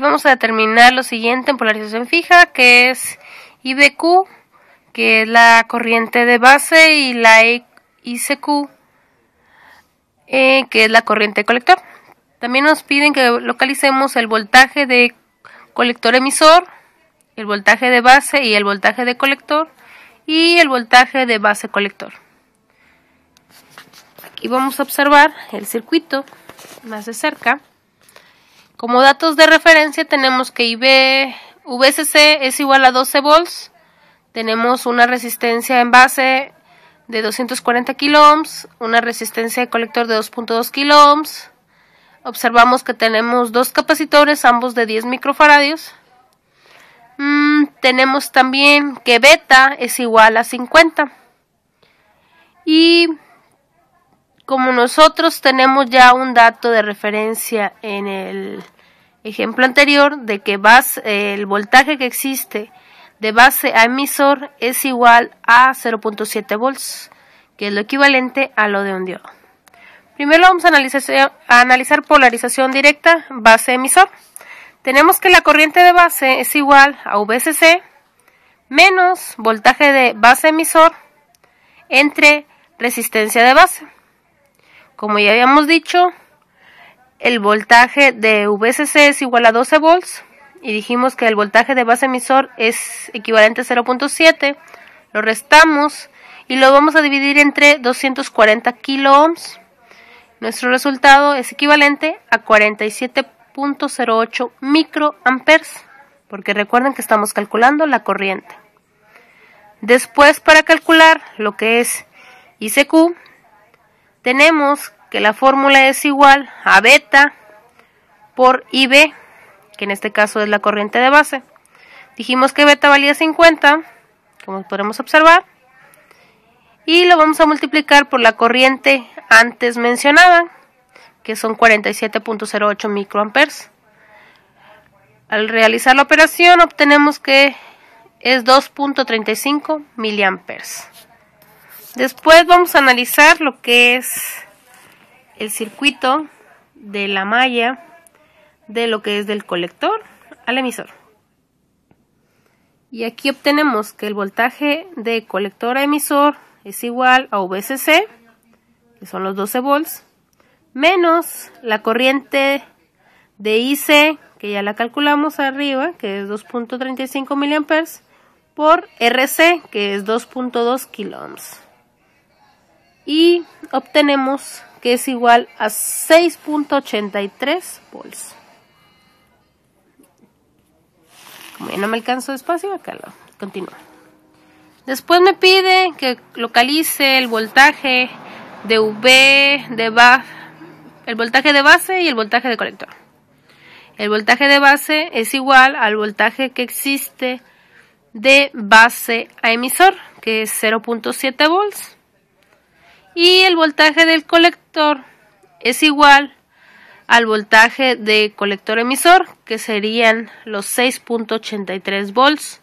Vamos a determinar lo siguiente en polarización fija, que es IBQ, que es la corriente de base, y la ICQ, que es la corriente de colector. También nos piden que localicemos el voltaje de colector emisor, el voltaje de base y el voltaje de colector, y el voltaje de base colector. Aquí vamos a observar el circuito más de cerca. Como datos de referencia tenemos que VCC es igual a 12 volts. Tenemos una resistencia en base de 240 kiloohms, una resistencia de colector de 2.2 kiloohms. Observamos que tenemos dos capacitores, ambos de 10 microfaradios. Tenemos también que beta es igual a 50. Y como nosotros tenemos ya un dato de referencia en el ejemplo anterior de que el voltaje que existe de base a emisor es igual a 0.7 volts, que es lo equivalente a lo de un diodo. Primero vamos a analizar polarización directa base-emisor. Tenemos que la corriente de base es igual a VCC menos voltaje de base-emisor entre resistencia de base. Como ya habíamos dicho, el voltaje de VCC es igual a 12 volts y dijimos que el voltaje de base emisor es equivalente a 0.7. Lo restamos y lo vamos a dividir entre 240 kiloohms. Nuestro resultado es equivalente a 47.08 microamperes, porque recuerden que estamos calculando la corriente. Después, para calcular lo que es ICQ, tenemos que la fórmula es igual a beta por IB, que en este caso es la corriente de base. Dijimos que beta valía 50, como podemos observar, y lo vamos a multiplicar por la corriente antes mencionada, que son 47.08 microamperes. Al realizar la operación obtenemos que es 2.35 miliamperes. Después vamos a analizar lo que es el circuito de la malla de lo que es del colector al emisor. Y aquí obtenemos que el voltaje de colector a emisor es igual a VCC, que son los 12 volts, menos la corriente de IC, que ya la calculamos arriba, que es 2.35 miliamperes, por RC, que es 2.2 kiloohms. Y obtenemos que es igual a 6.83 volts. Como ya no me alcanzo espacio, acá lo continúo. Después me pide que localice el voltaje de el voltaje de base y el voltaje de colector. El voltaje de base es igual al voltaje que existe de base a emisor, que es 0.7 volts. Y el voltaje del colector es igual al voltaje de colector emisor, que serían los 6.83 volts.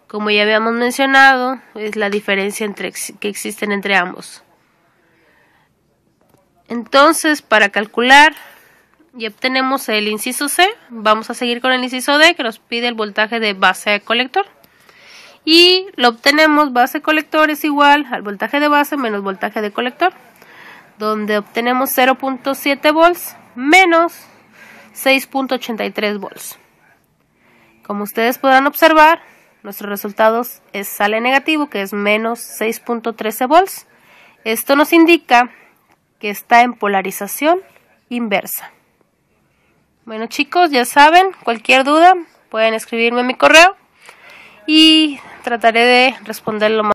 Como ya habíamos mencionado, es la diferencia que existen entre ambos. Entonces, para calcular, ya obtenemos el inciso C. Vamos a seguir con el inciso D, que nos pide el voltaje de base a colector. Y lo obtenemos, base colector es igual al voltaje de base menos voltaje de colector, donde obtenemos 0.7 volts menos 6.83 volts. Como ustedes podrán observar, nuestro resultado sale negativo, que es menos 6.13 volts. Esto nos indica que está en polarización inversa. Bueno, chicos, ya saben, cualquier duda pueden escribirme en mi correo y trataré de responderlo más.